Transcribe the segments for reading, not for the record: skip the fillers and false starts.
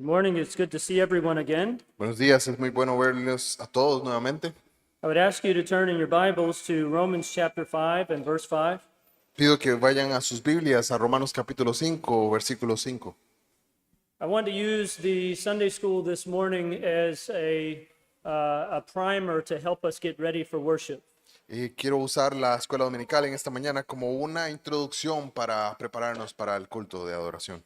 Good morning. It's good to see everyone again. Buenos días, es muy bueno verlos a todos nuevamente. I would ask you to turn in your Bibles to Romans chapter 5 and verse 5. Pido que vayan a sus Biblias a Romanos capítulo 5, versículo 5. I want to use the Sunday school this morning as a primer to help us get ready for worship. Quiero usar la escuela dominical en esta mañana como una introducción para prepararnos para el culto de adoración.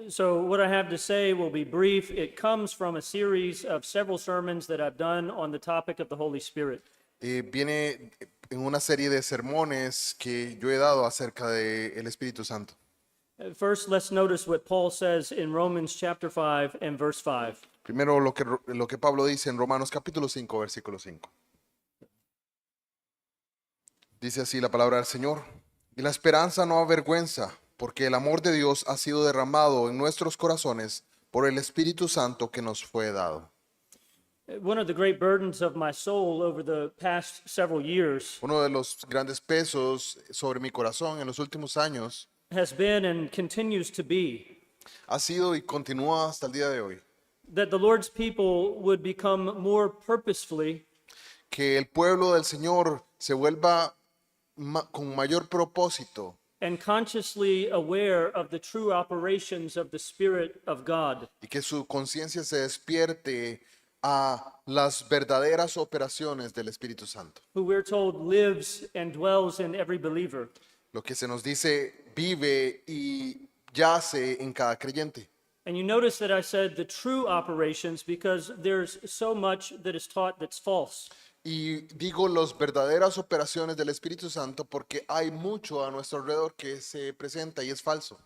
So what I have to say will be brief. It comes from a series of several sermons that I've done on the topic of the Holy Spirit. Viene en una serie de sermones que yo he dado acerca del Espíritu Santo. First, let's notice what Paul says in Romans chapter 5 and verse 5. Primero lo que Pablo dice en Romanos capítulo 5, versículo 5. Dice así la palabra del Señor: y la esperanza no avergüenza, porque el amor de Dios ha sido derramado en nuestros corazones por el Espíritu Santo que nos fue dado. One of the great burdens of my soul over the past several years Uno de los grandes pesos sobre mi corazón en los últimos años has been and continues to be ha sido y continúa hasta el día de hoy that the Lord's people would become more purposefully que el pueblo del Señor se vuelva con mayor propósito and consciously aware of the true operations of the Spirit of God. y que su conciencia se despierte a las verdaderas operaciones del Espíritu Santo. Who we're told lives and dwells in every believer. Lo que se nos dice vive y yace en cada creyente. And you notice that I said the true operations because there's so much that is taught that's false. Y digo las verdaderas operaciones del Espíritu Santo porque hay mucho a nuestro alrededor que se presenta y es falso.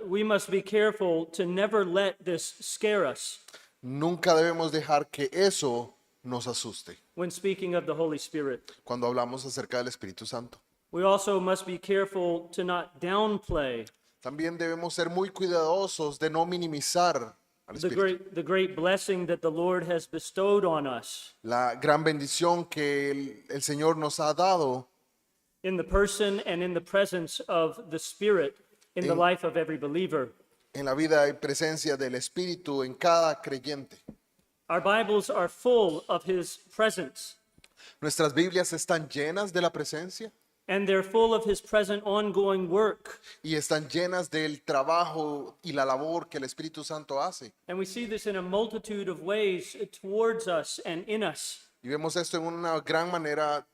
We must be careful to never let this scare us Nunca debemos dejar que eso nos asuste when speaking of the Holy Spirit. cuando hablamos acerca del Espíritu Santo. We also must be careful to not downplay También debemos ser muy cuidadosos de no minimizar al Espíritu. the great blessing that the Lord has bestowed on us La gran bendición que el Señor nos ha dado in the person and in the presence of the Spirit in the life of every believer. en la vida y presencia del Espíritu en cada creyente. Our Bibles are full of His presence, Nuestras Biblias están llenas de la presencia and they're full of His present ongoing work. y están llenas del trabajo y la labor que el Espíritu Santo hace. And we see this in a multitude of ways towards us and in us. Y vemos esto en una gran manera,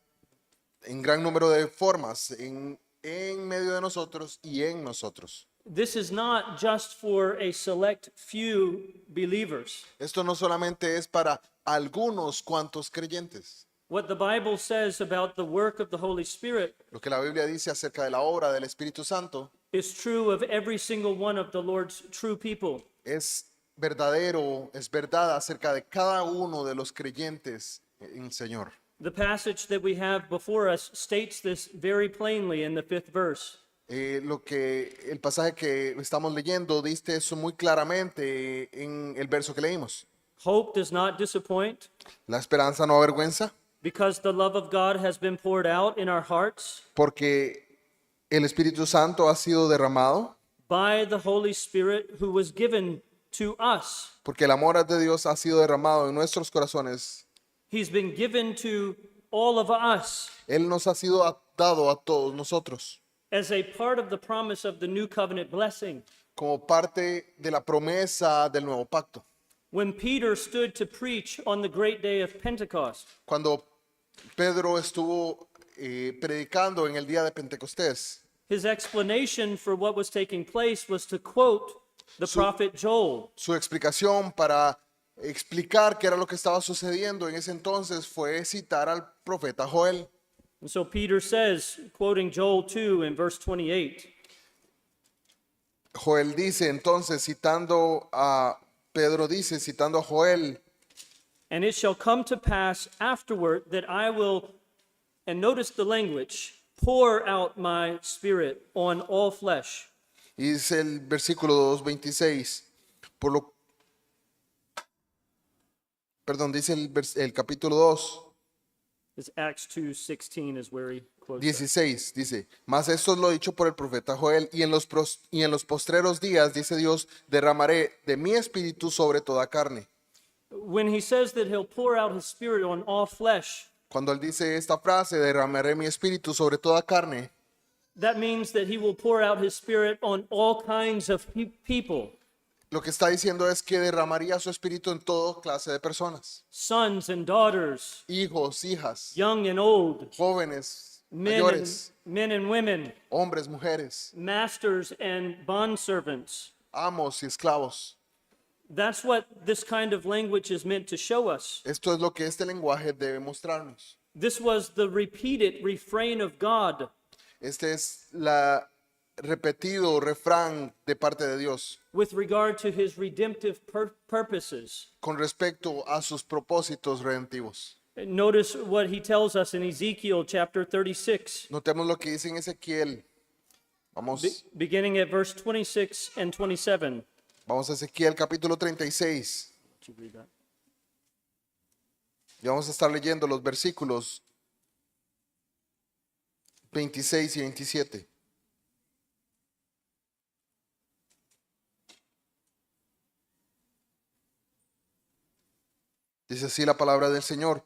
en gran número de formas, en medio de nosotros y en nosotros. This is not just for a select few believers. Esto no solamente es para algunos cuantos creyentes. What the Bible says about the work of the Holy Spirit Lo que la Biblia dice acerca de la obra del Espíritu Santo is true of every single one of the Lord's true people. es verdadero, es verdad acerca de cada uno de los creyentes en el Señor. The passage that we have before us states this very plainly in the 5th verse. El pasaje que estamos leyendo dice eso muy claramente en el verso que leímos. Hope does not disappoint La esperanza no avergüenza, because the love of God has been poured out in our hearts porque el Espíritu Santo ha sido derramado, by the Holy Spirit who was given to us. porque el amor de Dios ha sido derramado en nuestros corazones. He's been given to all of us Él nos ha sido dado a todos nosotros as a part of the promise of the new covenant blessing. como parte de la promesa del nuevo pacto. When Peter stood to preach on the great day of Pentecost, Cuando Pedro estuvo predicando en el día de Pentecostés, his explanation for what was taking place was to quote the prophet Joel. su explicación para explicar qué era lo que estaba sucediendo en ese entonces fue citar al profeta Joel. And so Peter says, quoting Joel 2 in verse 28, Joel dice entonces, Pedro dice, citando a Joel, and it shall come to pass afterward that I will, and notice the language, pour out my spirit on all flesh. y dice el versículo 2:26, dice el capítulo 2, This Acts 2:16 is where he quotes that. 16 dice, mas esto es lo dicho por el profeta Joel, y en los postreros días, dice Dios, derramaré de mi espíritu sobre toda carne. When he says that he'll pour out his spirit on all flesh, Cuando él dice esta frase, derramaré mi espíritu sobre toda carne, that means that he will pour out his spirit on all kinds of people, lo que está diciendo es que derramaría su espíritu en toda clase de personas, sons and daughters, hijos, hijas, young and old, jóvenes, men mayores, and women, hombres, mujeres, masters and bondservants. amos y esclavos. That's what this kind of language is meant to show us. Esto es lo que este lenguaje debe mostrarnos. This was the repeated refrain of God Este es la repetido refrán de parte de Dios with regard to his redemptive purposes. con respecto a sus propósitos redentivos. Notice what he tells us in Ezekiel chapter 36, Notemos lo que dice en Ezequiel. Vamos, beginning at verse 26 and 27. vamos a Ezequiel capítulo 36. Would you read that? Y vamos a estar leyendo los versículos 26 y 27. Dice así la palabra del Señor.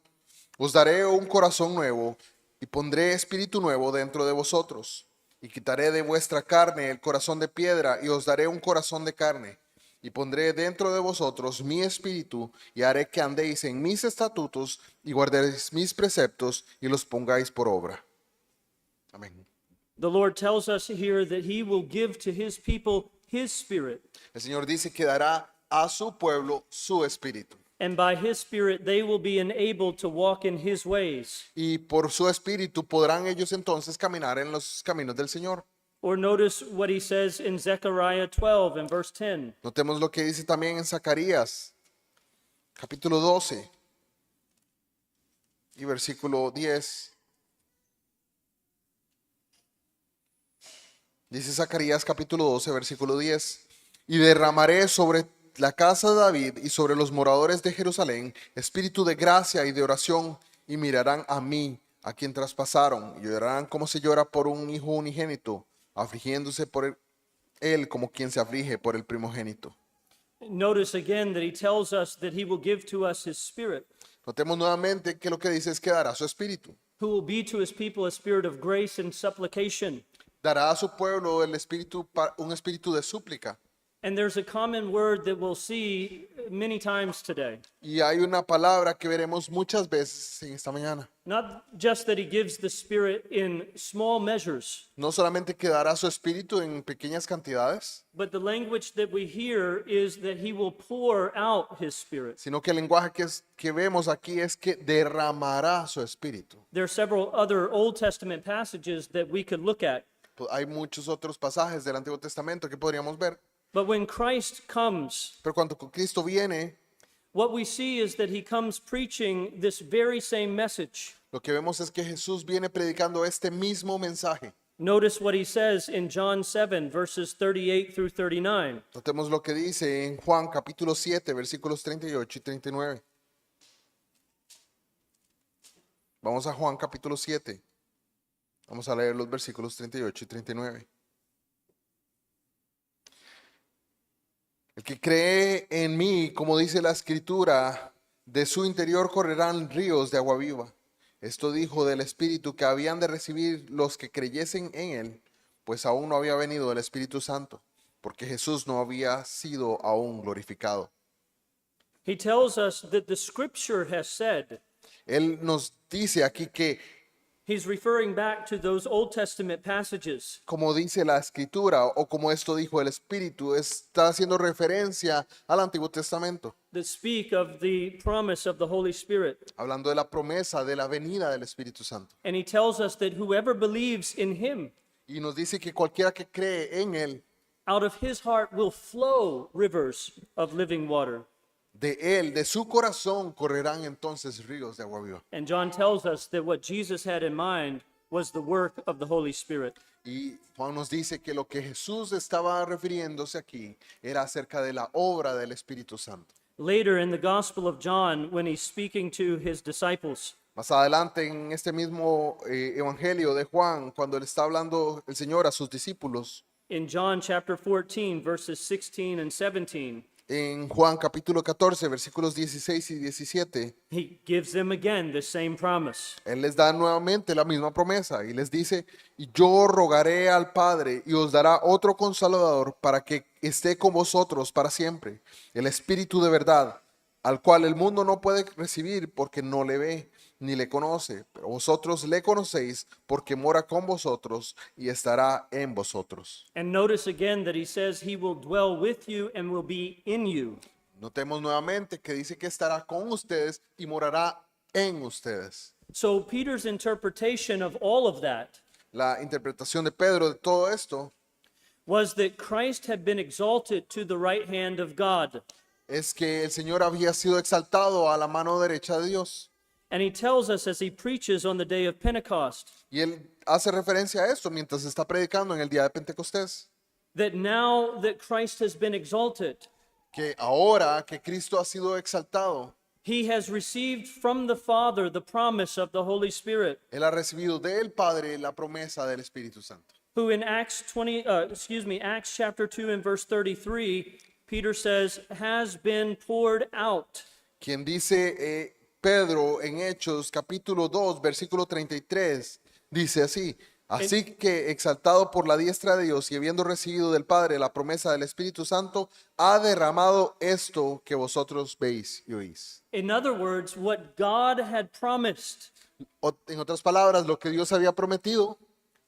Os daré un corazón nuevo y pondré espíritu nuevo dentro de vosotros. Y quitaré de vuestra carne el corazón de piedra y os daré un corazón de carne. Y pondré dentro de vosotros mi espíritu y haré que andéis en mis estatutos y guardéis mis preceptos y los pongáis por obra. Amén. The Lord tells us here that he will give to his people his spirit, El Señor dice que dará a su pueblo su espíritu. and by his spirit they will be enabled to walk in his ways. Y por su espíritu podrán ellos entonces caminar en los caminos del Señor. Or notice what he says in Zechariah 12 and verse 10. Notemos lo que dice también en Zacarías, capítulo 12 y versículo 10. Dice Zacarías capítulo 12, versículo 10. Y derramaré sobre la casa de David y sobre los moradores de Jerusalén espíritu de gracia y de oración, y mirarán a mí, a quien traspasaron, y llorarán como se llora por un hijo unigénito, afligiéndose por él como quien se aflige por el primogénito. Notice again that he tells us that he will give to us his spirit, Notemos nuevamente que lo que dice es que dará su espíritu. who will be to his people a spirit of grace and supplication. Dará a su pueblo el espíritu, un espíritu de súplica. And there's a common word that we'll see many times today. Y hay una palabra que veremos muchas veces en esta mañana. Not just that he gives the spirit in small measures, No solamente que dará su espíritu en pequeñas cantidades, but the language that we hear is that he will pour out his spirit. sino que el lenguaje que vemos aquí es que derramará su espíritu. There are several other Old Testament passages that we could look at. Pues hay muchos otros pasajes del Antiguo Testamento que podríamos ver, But when Christ comes, pero cuando Cristo viene, what we see is that he comes preaching this very same message. lo que vemos es que Jesús viene predicando este mismo mensaje. Notice what he says in John 7, verses 38 through 39. Notemos lo que dice en Juan capítulo 7, versículos 38 y 39. Vamos a Juan capítulo 7. Vamos a leer los versículos 38 y 39. El que cree en mí, como dice la escritura, de su interior correrán ríos de agua viva. Esto dijo del Espíritu que habían de recibir los que creyesen en él, pues aún no había venido el Espíritu Santo, porque Jesús no había sido aún glorificado. He tells us that the scripture has said, Él nos dice aquí que, he's referring back to those Old Testament passages, como dice la escritura, o como esto dijo el Espíritu, está haciendo referencia al Antiguo Testamento, that speak of the promise of the Holy Spirit. hablando de la promesa de la venida del Espíritu Santo. And he tells us that whoever believes in him, Y nos dice que cualquiera que cree en él, out of his heart will flow rivers of living water. de él, de su corazón, correrán entonces ríos de agua viva. And John tells us that what Jesus had in mind was the work of the Holy Spirit. Y Juan nos dice que lo que Jesús estaba refiriéndose aquí era acerca de la obra del Espíritu Santo. Later in the Gospel of John, when he's speaking to his disciples, Más adelante en este mismo evangelio de Juan, cuando le está hablando el Señor a sus discípulos, in John chapter 14, verses 16 and 17, en Juan capítulo 14, versículos 16 y 17, he gives them again the same promise. Él les da nuevamente la misma promesa y les dice, y yo rogaré al Padre y os dará otro consolador para que esté con vosotros para siempre, el Espíritu de verdad, al cual el mundo no puede recibir porque no le ve ni le conoce, pero vosotros le conocéis porque mora con vosotros y estará en vosotros. And notice again that he says he will dwell with you and will be in you. Notemos nuevamente que dice que estará con ustedes y morará en ustedes. So Peter's interpretation of all of that La interpretación de Pedro de todo esto was that Christ had been exalted to the right hand of God. es que el Señor había sido exaltado a la mano derecha de Dios. And he tells us as he preaches on the day of Pentecost Y él hace referencia a esto mientras está predicando en el día de Pentecostés, that now that Christ has been exalted, que ahora que Cristo ha sido exaltado, he has received from the Father the promise of the Holy Spirit, él ha recibido del Padre la promesa del Espíritu Santo. who in Acts chapter 2 and verse 33, Peter says, has been poured out. Quien dice Pedro en Hechos capítulo 2 versículo 33, dice así, así que exaltado por la diestra de Dios y habiendo recibido del Padre la promesa del Espíritu Santo, ha derramado esto que vosotros veis y oís. In other words, what God had promised, En otras palabras, lo que Dios había prometido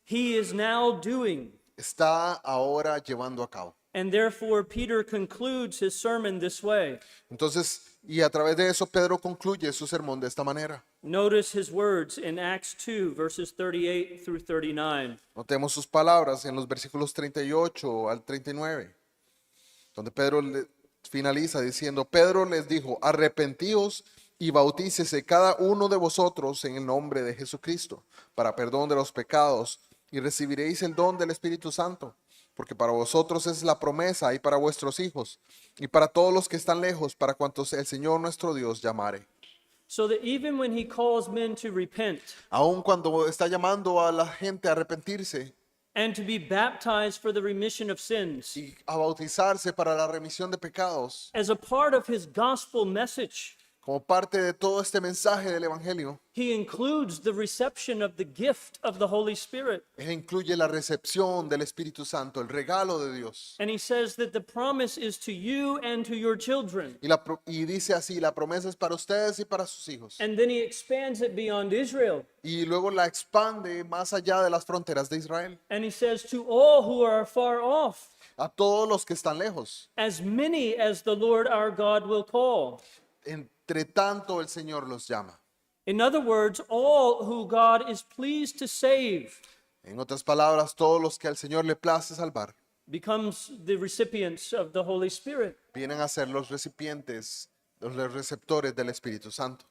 he is now doing. está ahora llevando a cabo. And therefore, Peter concludes his sermon this way. Entonces, y a través de eso Pedro concluye su sermón de esta manera. Notice his words in Acts 2, verses 38 through 39. Notemos sus palabras en los versículos 38 al 39, donde Pedro finaliza diciendo, Pedro les dijo, arrepentíos y bautícese cada uno de vosotros en el nombre de Jesucristo para perdón de los pecados y recibiréis el don del Espíritu Santo, porque para vosotros es la promesa y para vuestros hijos y para todos los que están lejos, para cuantos el Señor nuestro Dios llamare. So that even when he calls men to repent Aun cuando está llamando a la gente a arrepentirse and to be baptized for the remission of sins, y a bautizarse para la remisión de pecados, as a part of his gospel message, como parte de todo este mensaje del Evangelio, he includes the reception of the gift of the Holy Spirit. Él incluye la recepción del Espíritu Santo, el regalo de Dios. And he says that the promise is to you and to your children. Y dice así, la promesa es para ustedes y para sus hijos. And then he expands it beyond Israel. Y luego la expande más allá de las fronteras de Israel, And he says to all who are far off, a todos los que están lejos. as many as the Lord our God will call. Entre tanto el Señor los llama. In other words, all who God is pleased to save En otras palabras, todos los que al Señor le place salvar becomes the recipients of the Holy Spirit. vienen a ser los recipientes, los receptores del Espíritu Santo.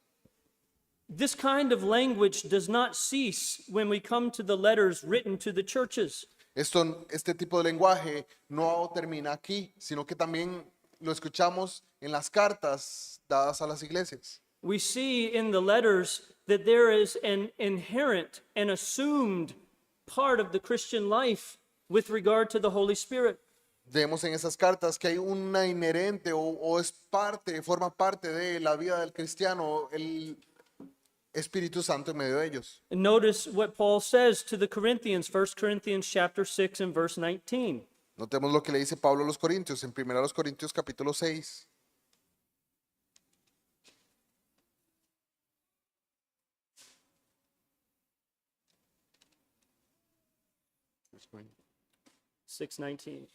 This kind of language does not cease when we come to the letters written to the churches. Este tipo de lenguaje no termina aquí, sino que también lo escuchamos en las cartas dadas a las iglesias. We see in the letters that there is an inherent and assumed part of the Christian life with regard to the Holy Spirit. Vemos en esas cartas que hay una inherente o es parte, forma parte de la vida del cristiano, el Espíritu Santo en medio de ellos. And notice what Paul says to the Corinthians, 1 Corinthians chapter 6 and verse 19. Notemos lo que le dice Pablo a los Corintios en 1 Corintios capítulo 6. Six nineteen.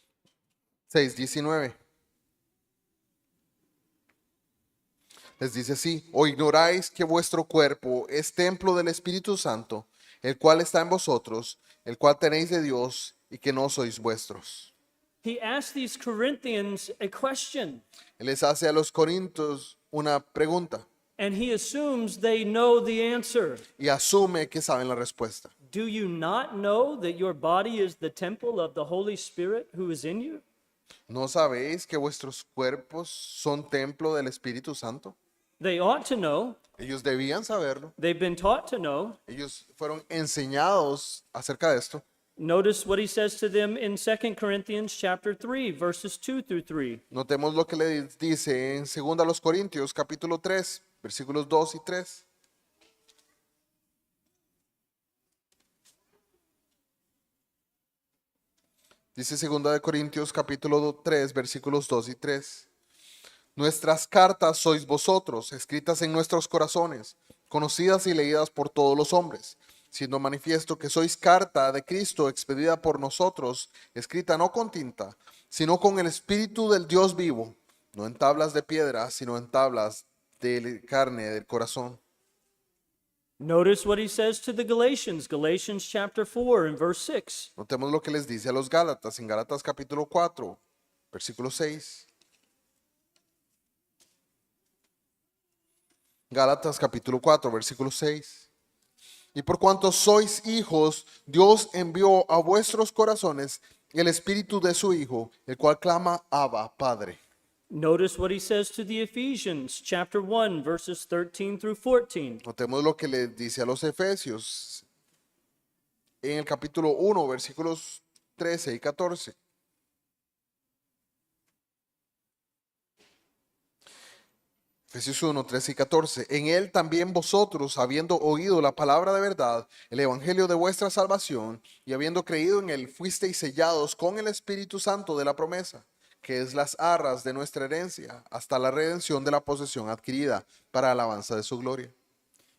6:19. Les dice así, o ignoráis que vuestro cuerpo es templo del Espíritu Santo, el cual está en vosotros, el cual tenéis de Dios y que no sois vuestros. He asked these Corinthians a question, Él les hace a los corintios una pregunta and he assumes they know the answer. y asume que saben la respuesta. Do you not know that your body is the temple of the Holy Spirit who is in you? ¿No sabéis que vuestros cuerpos son templo del Espíritu Santo? They ought to know. Ellos debían saberlo. They've been taught to know. Ellos fueron enseñados acerca de esto. Notice what he says to them in 2 Corinthians chapter 3, verses 2 through 3. Notemos lo que le dice en 2 Corintios capítulo 3, versículos 2 y 3. Dice 2 Corintios capítulo 3, versículos 2 y 3. Nuestras cartas sois vosotros, escritas en nuestros corazones, conocidas y leídas por todos los hombres, siendo manifiesto que sois carta de Cristo expedida por nosotros, escrita no con tinta, sino con el Espíritu del Dios vivo, no en tablas de piedra, sino en tablas de carne del corazón. Notice what he says to the Galatians, Galatians chapter 4 and verse 6. Notemos lo que les dice a los Gálatas en Gálatas capítulo 4, versículo 6. Gálatas capítulo 4, versículo 6. Y por cuanto sois hijos, Dios envió a vuestros corazones el espíritu de su Hijo, el cual clama, Abba, Padre. Notice what he says to the Ephesians chapter 1, verses 13 through 14. Notemos lo que le dice a los Efesios en el capítulo 1, versículos 13 y 14. Efesios 1, 13 y 14. En él también vosotros, habiendo oído la palabra de verdad, el evangelio de vuestra salvación, y habiendo creído en él, fuisteis sellados con el Espíritu Santo de la promesa, que es las arras de nuestra herencia, hasta la redención de la posesión adquirida, para alabanza de su gloria.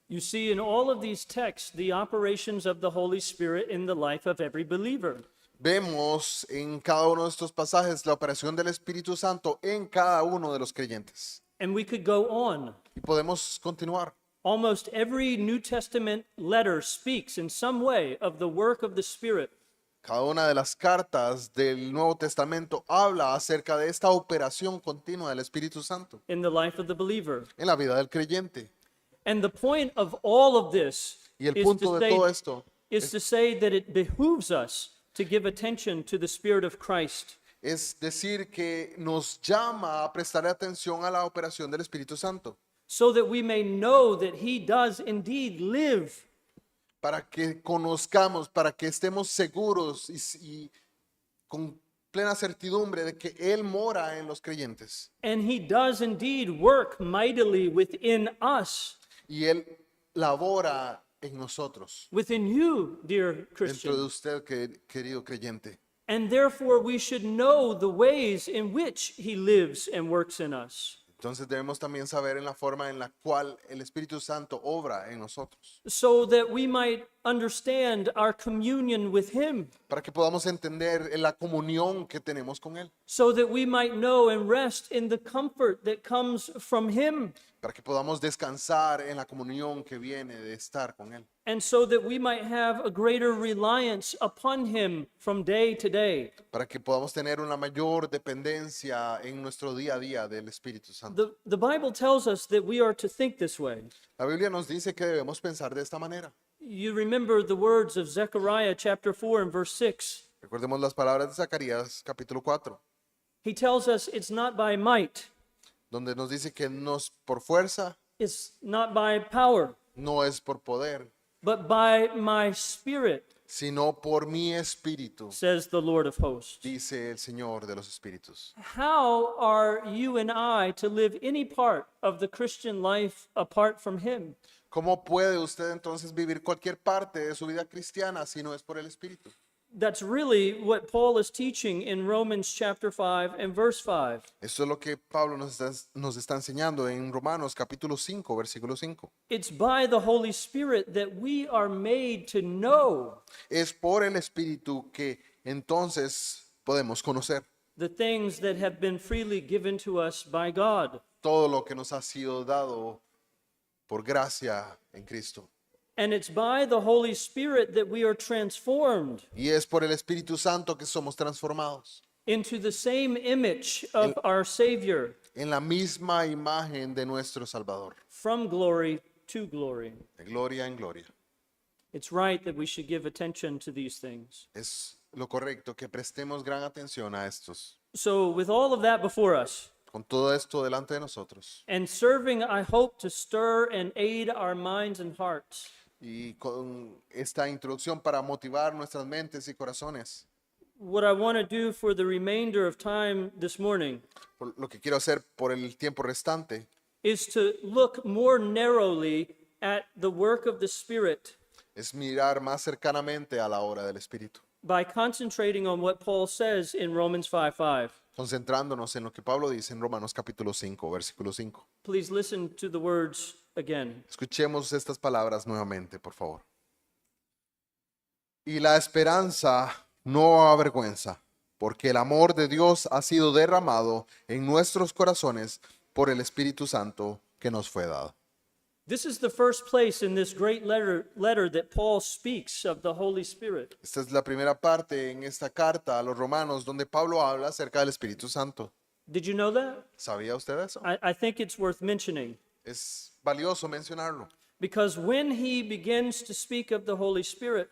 You see in all of these texts the operations of the Holy Spirit in the life of every believer. Vemos en cada uno de estos pasajes la operación del Espíritu Santo en cada uno de los creyentes. And we could go on. Y podemos continuar. Almost every New Testament letter speaks in some way of the work of the Spirit. Cada una de las cartas del Nuevo Testamento habla acerca de esta operación continua del Espíritu Santo In the life of the believer. en la vida del creyente. And the point of all of this Y el is punto de todo esto to say that it behooves us to give attention to the Spirit of Christ. es decir que nos llama a prestar atención a la operación del Espíritu Santo, So that we may know that he does indeed live para que conozcamos, para que estemos seguros y con plena certidumbre de que Él mora en los creyentes. and he does indeed work mightily within us, Y Él labora en nosotros, within you, dear dentro de Christian. usted, querido creyente. And therefore we should know the ways in which he lives and works in us, Entonces debemos también saber en la forma en la cual el Espíritu Santo obra en nosotros, so that we might understand our communion with him, para que podamos entender en la comunión que tenemos con Él, so that we might know and rest in the comfort that comes from him, para que podamos descansar en la comunión que viene de estar con Él, and so that we might have a greater reliance upon him from day to day. para que podamos tener una mayor dependencia en nuestro día a día del Espíritu Santo. The Bible tells us that we are to think this way. La Biblia nos dice que debemos pensar de esta manera. You remember the words of Zechariah chapter 4 and verse 6. Recordemos las palabras de Zacarías capítulo 4, He tells us it's not by might, donde nos dice que no es por fuerza, it's not by power, no es por poder, but by my spirit, sino por mi espíritu, says the Lord of hosts. dice el Señor de los espíritus. How are you and I to live any part of the Christian life apart from him? ¿Cómo puede usted entonces vivir cualquier parte de su vida cristiana si no es por el Espíritu? That's really what Paul is teaching in Romans chapter 5 and verse 5. Esto es lo que Pablo nos está enseñando en Romanos capítulo 5, versículo 5. It's by the Holy Spirit that we are made to know Es por el Espíritu que entonces podemos conocer the things that have been freely given to us by God. todo lo que nos ha sido dado por gracia en Cristo. And it's by the Holy Spirit that we are transformed Y es por el Espíritu Santo que somos transformados into the same image of our Savior, en la misma imagen de nuestro Salvador, from glory to glory. de gloria en gloria. It's right that we should give attention to these things. Es lo correcto que prestemos gran atención a estos. So, with all of that before us, con todo esto delante de nosotros and serving, I hope to stir and aid our minds and hearts. y con esta introducción para motivar nuestras mentes y corazones, What I want to do for the remainder of time this morning por lo que quiero hacer por el tiempo restante, is to look more narrowly at the work of the Spirit es mirar más cercanamente a la obra del Espíritu, by concentrating on what Paul says in Romans 5:5. concentrándonos en lo que Pablo dice en Romanos capítulo 5, versículo 5. Please listen to the words again. Escuchemos estas palabras nuevamente, por favor. Y la esperanza no avergüenza, porque el amor de Dios ha sido derramado en nuestros corazones por el Espíritu Santo que nos fue dado. This is the first place in this great letter that Paul speaks of the Holy Spirit. Esta es la primera parte en esta carta a los romanos donde Pablo habla acerca del Espíritu Santo. Did you know that? ¿Sabía usted eso? I think it's worth mentioning Es valioso mencionarlo, because when he begins to speak of the Holy Spirit,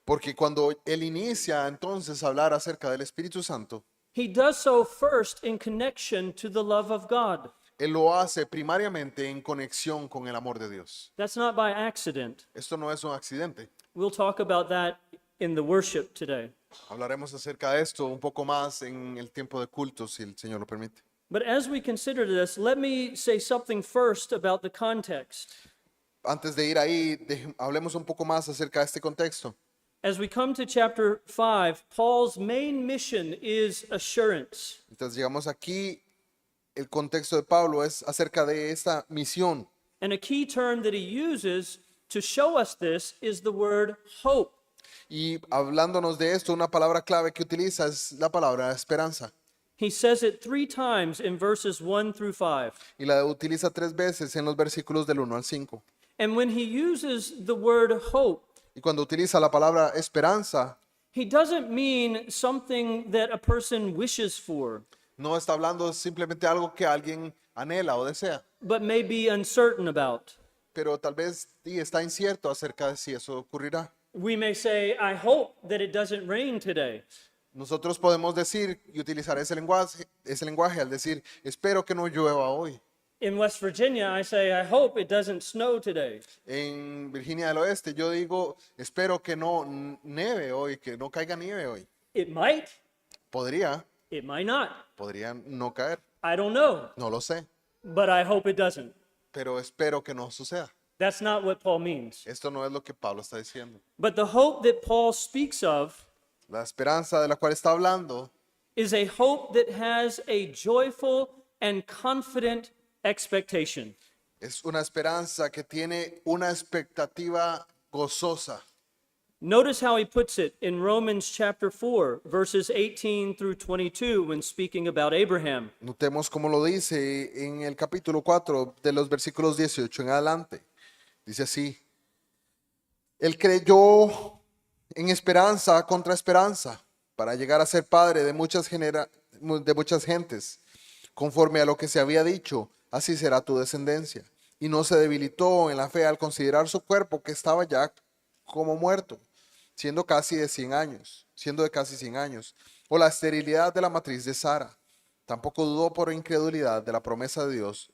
porque cuando él inicia entonces a hablar acerca del Espíritu Santo, he does so first in connection to the love of God. él lo hace primariamente en conexión con el amor de Dios. That's not by accident. Esto no es un accidente. We'll talk about that in the worship today. Hablaremos acerca de esto un poco más en el tiempo de culto, si el Señor lo permite. But as we consider this, let me say something first about the context. Antes de ir ahí, hablemos un poco más acerca de este contexto. As we come to chapter 5, Paul's main mission is assurance. Entonces llegamos aquí, el contexto de Pablo es acerca de esta misión. And a key term that he uses to show us this is the word hope. Y hablándonos de esto, una palabra clave que utiliza es la palabra esperanza. He says it 3 times in verses 1 through 5. Y la utiliza 3 veces en los versículos del 1 al 5. And when he uses the word hope, Y cuando utiliza la palabra esperanza, he doesn't mean something that a person wishes for, no está hablando simplemente algo que alguien anhela o desea, but may be uncertain about. pero tal vez sí está incierto acerca de si eso ocurrirá. We may say, I hope that it doesn't rain today. Nosotros podemos decir y utilizar ese lenguaje al decir, espero que no llueva hoy. In West Virginia, I say, I hope it doesn't snow today. En Virginia del Oeste yo digo, espero que no nieve hoy, que no caiga nieve hoy. It might, Podría no caer. caer, I don't know, no lo sé, but I hope it doesn't. pero espero que no suceda. That's not what Paul means. Esto no es lo que Pablo está diciendo. But the hope that Paul speaks of La esperanza de la cual está hablando is a hope that has a joyful and confident expectation. es una esperanza que tiene una expectativa gozosa. Notice how he puts it in Romans chapter 4, verses 18 through 22 when speaking about Abraham. Notemos cómo lo dice en el capítulo 4 de los versículos 18 en adelante. Dice así, él creyó en esperanza contra esperanza para llegar a ser padre de muchas gentes. Conforme a lo que se había dicho, así será tu descendencia. Y no se debilitó en la fe al considerar su cuerpo que estaba ya como muerto, siendo de casi 100 años, o la esterilidad de la matriz de Sara. Tampoco dudó por incredulidad de la promesa de Dios,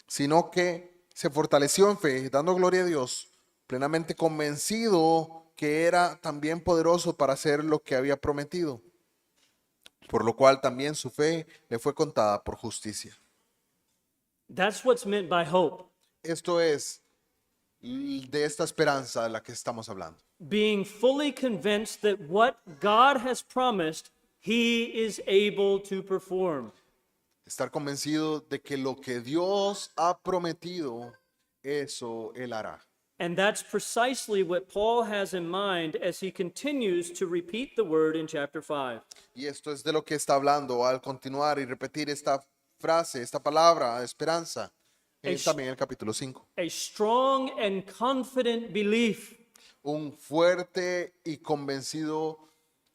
sino que se fortaleció en fe, dando gloria a Dios, plenamente convencido que era también poderoso para hacer lo que había prometido, por lo cual también su fe le fue contada por justicia. That's what's meant by hope, Esto es de esta esperanza de la que estamos hablando. being fully convinced that what God has promised, he is able to perform. Estar convencido de que lo que Dios ha prometido, eso Él hará. And that's precisely what Paul has in mind as he continues to repeat the word in chapter 5. Y esto es de lo que está hablando al continuar y repetir esta frase, esta palabra, esperanza, también en el capítulo 5. A strong and confident belief Un fuerte y convencido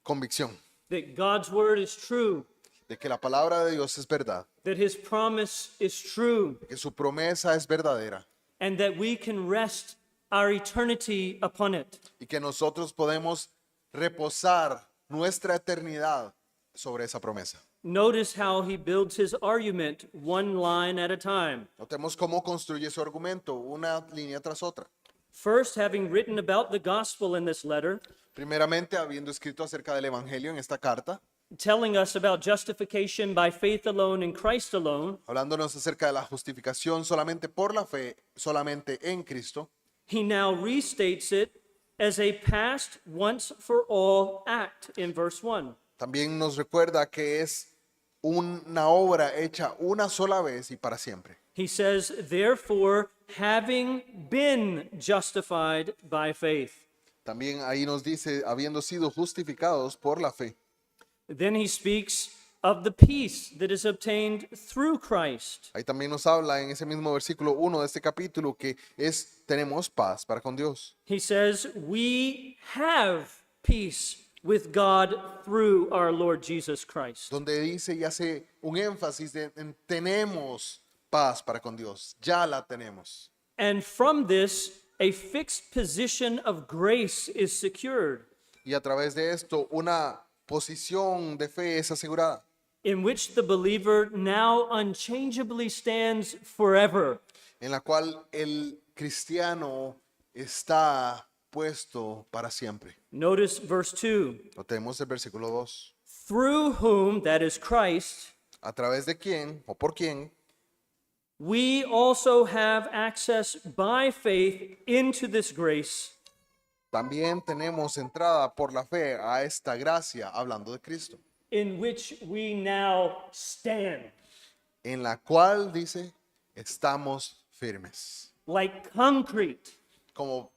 convicción that God's word is true, de que la palabra de Dios es verdad, that his promise is true, que su promesa es verdadera and that we can rest our eternity upon it. y que nosotros podemos reposar nuestra eternidad sobre esa promesa. Notice how he builds his argument one line at a time. Notemos cómo construye su argumento, una línea tras otra. First, having written about the gospel in this letter, Primeramente, habiendo escrito acerca del Evangelio en esta carta, telling us about justification by faith alone in Christ alone, hablándonos acerca de la justificación solamente por la fe, solamente en Cristo, he now restates it as a past once for all act in verse 1. también nos recuerda que es una obra hecha una sola vez y para siempre. He says, therefore, having been justified by faith. También ahí nos dice, habiendo sido justificados por la fe. Then he speaks of the peace that is obtained through Christ. Ahí también nos habla en ese mismo versículo 1 de este capítulo que tenemos paz para con Dios. He says, we have peace with God through our Lord Jesus Christ. Donde dice y hace un énfasis en tenemos paz para con Dios, ya la tenemos. And from this, a fixed position of grace is secured, Y a través de esto una posición de fe es asegurada, in which the believer now unchangeably stands forever. en la cual el cristiano está puesto para siempre. Notice verse 2. Notemos el versículo 2. Through whom, that is Christ, A través de quién o por quién we also have access by faith into this grace, también tenemos entrada por la fe a esta gracia, hablando de Cristo, in which we now stand, en la cual dice, estamos firmes, like concrete. como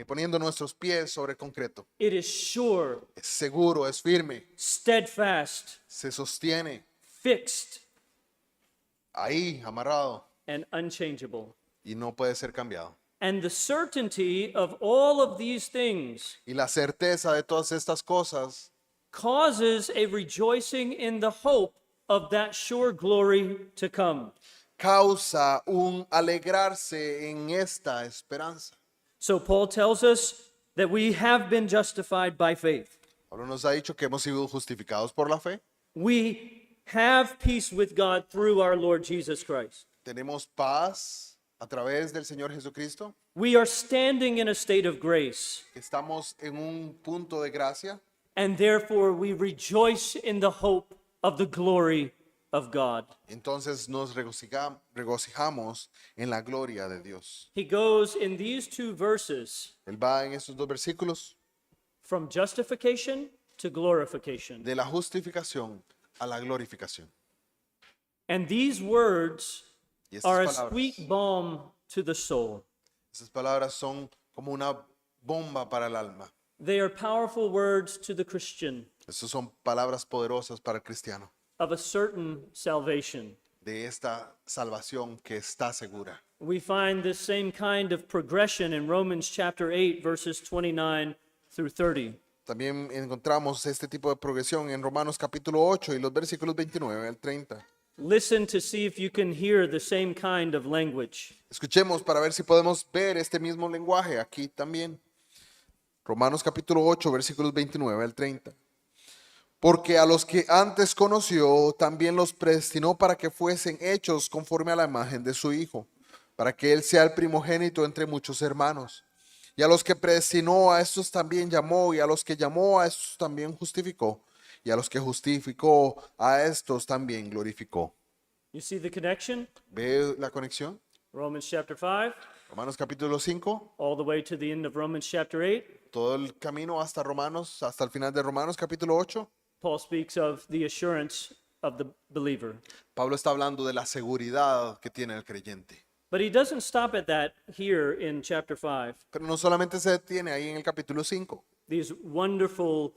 poniendo nuestros pies sobre concreto. It is sure, Es seguro, es firme, steadfast, se sostiene fixed, ahí, amarrado, and unchangeable. y no puede ser cambiado. And the certainty of all of these things Y la certeza de todas estas cosas causes a rejoicing in the hope of that sure glory to come. causa un alegrarse en esta esperanza. So Paul tells us that we have been justified by faith. Pablo nos ha dicho que hemos sido justificados por la fe. We have peace with God through our Lord Jesus Christ. Tenemos paz a través del Señor Jesucristo. We are standing in a state of grace, Estamos en un punto de gracia and therefore we rejoice in the hope of the glory of God. entonces nos regocijamos en la gloria de Dios. He goes in these two verses Él va en estos dos versículos from justification to glorification. de la justificación a la glorificación. And these words Y are a estas sweet balm to the soul. palabras son como una bomba para el alma. They are powerful words to the Christian Estas son palabras poderosas para el cristiano, of a certain salvation. de esta salvación que está segura. We find this same kind of progression in Romans chapter 8, verses 29 through 30. También encontramos este tipo de progresión en Romanos capítulo 8 y los versículos 29 al 30. Listen to see if you can hear the same kind of language. Escuchemos para ver si podemos ver este mismo lenguaje aquí también. Romanos capítulo 8, versículos 29 al 30. Porque a los que antes conoció, también los predestinó para que fuesen hechos conforme a la imagen de su Hijo, para que Él sea el primogénito entre muchos hermanos. Y a los que predestinó, a estos también llamó, y a los que llamó, a estos también justificó, y a los que justificó, a estos también glorificó. You see the connection? ¿Ve la conexión? Romans chapter 5, Romanos capítulo 5, all the way to the end of Romans chapter 8. todo el camino hasta Romanos, hasta el final de Romanos capítulo 8. Paul speaks of the assurance of the believer. Pablo está hablando de la seguridad que tiene el creyente. But he doesn't stop at that here in chapter 5. Pero no solamente se detiene ahí en el capítulo 5. These wonderful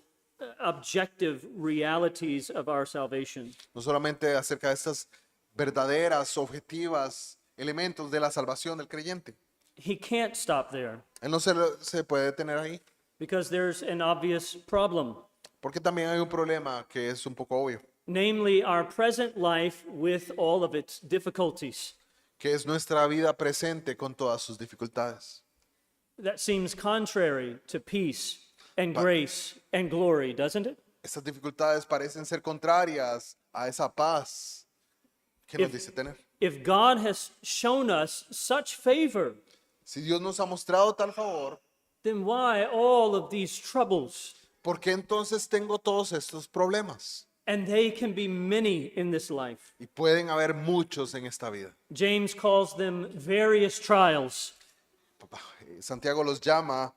objective realities of our salvation. No solamente acerca de estas verdaderas, objetivas elementos de la salvación del creyente. He can't stop there Él no se puede detener ahí. because there's an obvious problem, Porque también hay un problema que es un poco obvio. namely our present life with all of its difficulties. Que es nuestra vida presente con todas sus dificultades. That seems contrary to peace and grace and glory, doesn't it? Estas dificultades parecen ser contrarias a esa paz que nos If- dice tener. If God has shown us such favor, Si Dios nos ha mostrado tal favor, then why all of these troubles? ¿por qué entonces tengo todos estos problemas? And they can be many in this life. Y pueden haber muchos en esta vida. James calls them various trials, Santiago los llama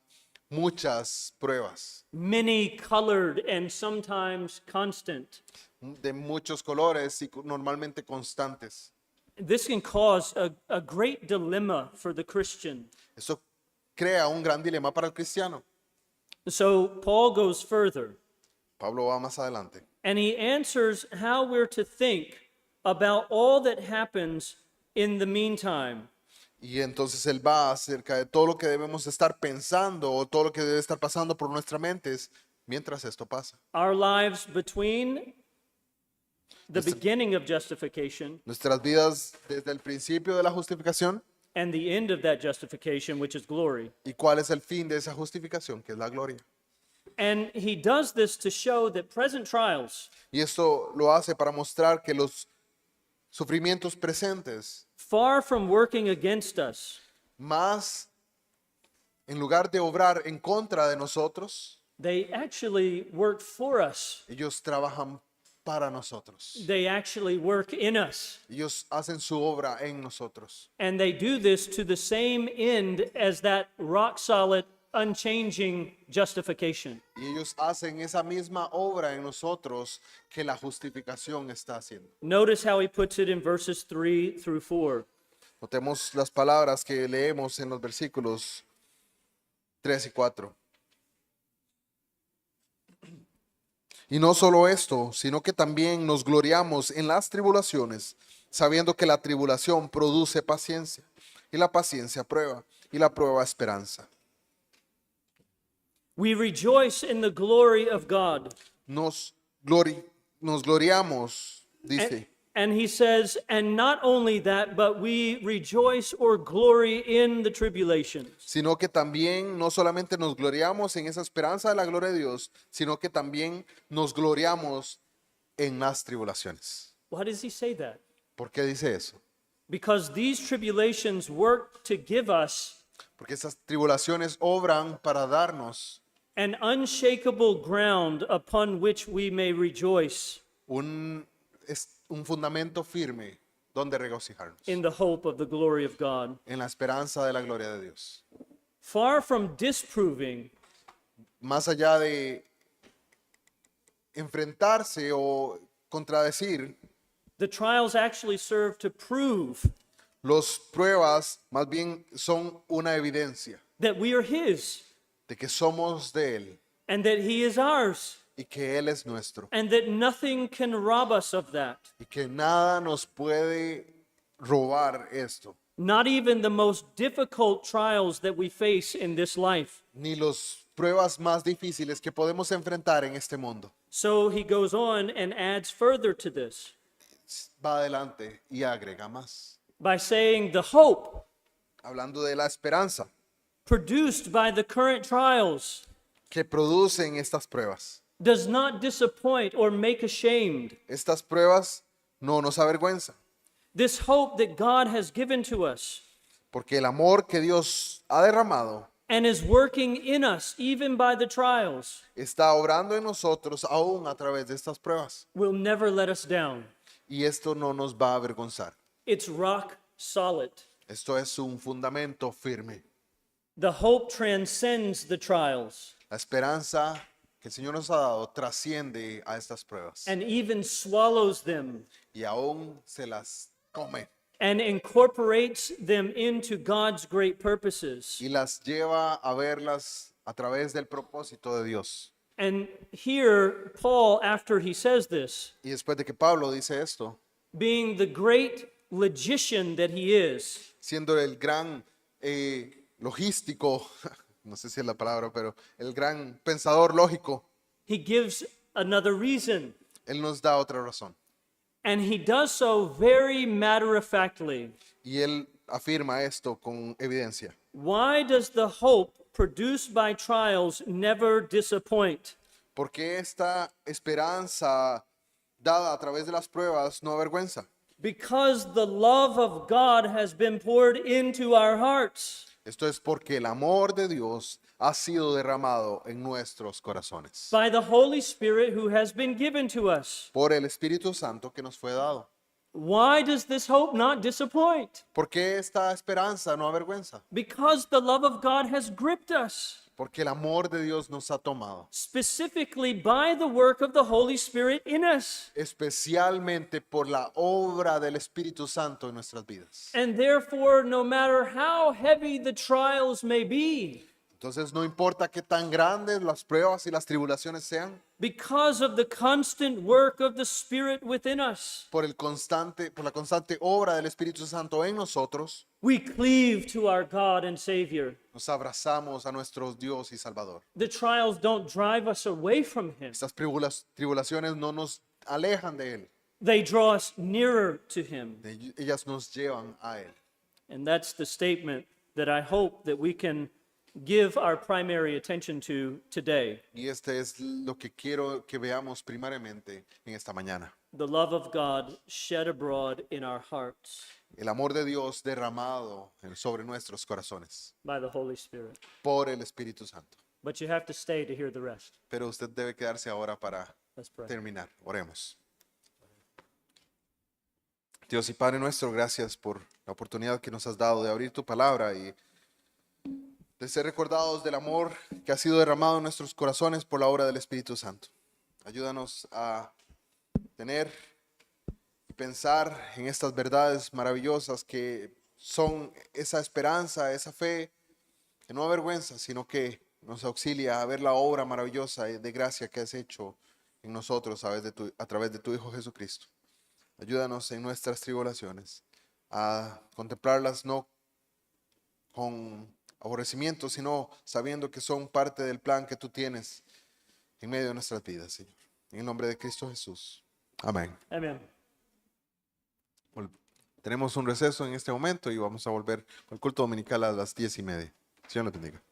muchas pruebas, many colored and sometimes constant. de muchos colores y normalmente constantes. This can cause a great dilemma for the Christian. Eso crea un gran dilema para el cristiano. So Paul goes further Pablo va más adelante and he answers how we're to think about all that happens in the meantime. y entonces él va acerca de todo lo que debemos estar pensando o todo lo que debe estar pasando por nuestras mentes mientras esto pasa. Our lives between the beginning of justification Nuestras vidas desde el principio de la justificación and the end of that justification, which is glory. y cuál es el fin de esa justificación, que es la gloria. And he does this to show that present trials, Y esto lo hace para mostrar que los sufrimientos presentes, far from working against us, más en lugar de obrar en contra de nosotros, they actually work for us. ellos trabajan para nosotros. They actually work in us. Ellos hacen su obra en nosotros. And they do this to the same end as that rock solid, unchanging justification. Y ellos hacen esa misma obra en nosotros que la justificación está haciendo. Notice how he puts it in verses 3 through 4. Notemos las palabras que leemos en los versículos 3 y 4. Y no solo esto, sino que también nos gloriamos en las tribulaciones, sabiendo que la tribulación produce paciencia, y la paciencia prueba, y la prueba esperanza. We rejoice in the glory of God. Nos gloriamos, dice, And he says, and not only that, but we rejoice or glory in the tribulations. sino que también no solamente nos gloriamos en esa esperanza de la gloria de Dios, sino que también nos gloriamos en las tribulaciones. Why does he say that? ¿Por qué dice eso? Because these tribulations work to give us Porque esas tribulaciones obran para darnos an unshakable ground upon which we may rejoice un fundamento firme donde regocijarnos, in the hope of the glory of God. en la esperanza de la gloria de Dios. Far from disproving, Más allá de enfrentarse o contradecir, the trials actually serve to prove las pruebas más bien son una evidencia that we are his de que somos de Él and that he is ours y que Él es nuestro and that nothing can rob us of that. y que nada nos puede robar esto, Not even the most difficult trials that we face in this life. ni las pruebas más difíciles que podemos enfrentar en este mundo. So he goes on and adds further to this Va adelante y agrega más, by saying the hope hablando de la esperanza produced by the current trials que producen estas pruebas. does not disappoint or make ashamed. Estas pruebas no nos avergüenzan, This hope that God has given to us porque el amor que Dios ha derramado and is working in us even by the trials está obrando en nosotros aún a través de estas pruebas. will never let us down. Y esto no nos va a avergonzar. It's rock solid. Esto es un fundamento firme. The hope transcends the trials La esperanza que el Señor nos ha dado trasciende a estas pruebas and even swallows them y aún se las come and incorporates them into God's great purposes. y las lleva a verlas a través del propósito de Dios. And here, Paul, after he says this, Y después de que Pablo dice esto, being the great logician that he is, siendo el gran logístico, no sé si es la palabra, pero el gran pensador lógico, he gives another reason. él nos da otra razón. And he does so very matter-of-factly. Y él afirma esto con evidencia. Why does the hope produced by trials never disappoint? ¿Por qué esta esperanza dada a través de las pruebas no avergüenza? Because the love of God has been poured into our hearts. Esto es porque el amor de Dios ha sido derramado en nuestros corazones By the Holy Spirit who has been given to us. por el Espíritu Santo que nos fue dado. Why does this hope not disappoint? ¿Por qué esta esperanza no avergüenza? Because the love of God has gripped us, Porque el amor de Dios nos ha tomado, specifically by the work of the Holy Spirit in us. especialmente por la obra del Espíritu Santo en nuestras vidas. And therefore, no matter how heavy the trials may be, Entonces no importa qué tan grandes las pruebas y las tribulaciones sean, because of the constant work of the Spirit within us, por la constante obra del Espíritu Santo en nosotros, we cleave to our God and Savior. nos abrazamos a nuestro Dios y Salvador. The trials don't drive us away from Him, Estas tribulaciones no nos alejan de Él, they draw us nearer to Him. ellas nos llevan a Él. And that's the statement that I hope that we can give our primary attention to today. Y este es lo que quiero que veamos primariamente en esta mañana. The love of God shed abroad in our hearts El amor de Dios derramado sobre nuestros corazones by the Holy Spirit. por el Espíritu Santo. But you have to stay to hear the rest. Pero usted debe quedarse ahora para Let's pray. terminar. Oremos. Dios y Padre nuestro, gracias por la oportunidad que nos has dado de abrir tu palabra y de ser recordados del amor que ha sido derramado en nuestros corazones por la obra del Espíritu Santo. Ayúdanos a tener y pensar en estas verdades maravillosas que son esa esperanza, esa fe que no avergüenza, sino que nos auxilia a ver la obra maravillosa de gracia que has hecho en nosotros a través de tu Hijo Jesucristo. Ayúdanos en nuestras tribulaciones a contemplarlas no con aborrecimiento, sino sabiendo que son parte del plan que tú tienes en medio de nuestras vidas, Señor. En el nombre de Cristo Jesús. Amén. Amen. Tenemos un receso en este momento y vamos a volver al culto dominical a las 10:30. Señor les bendiga.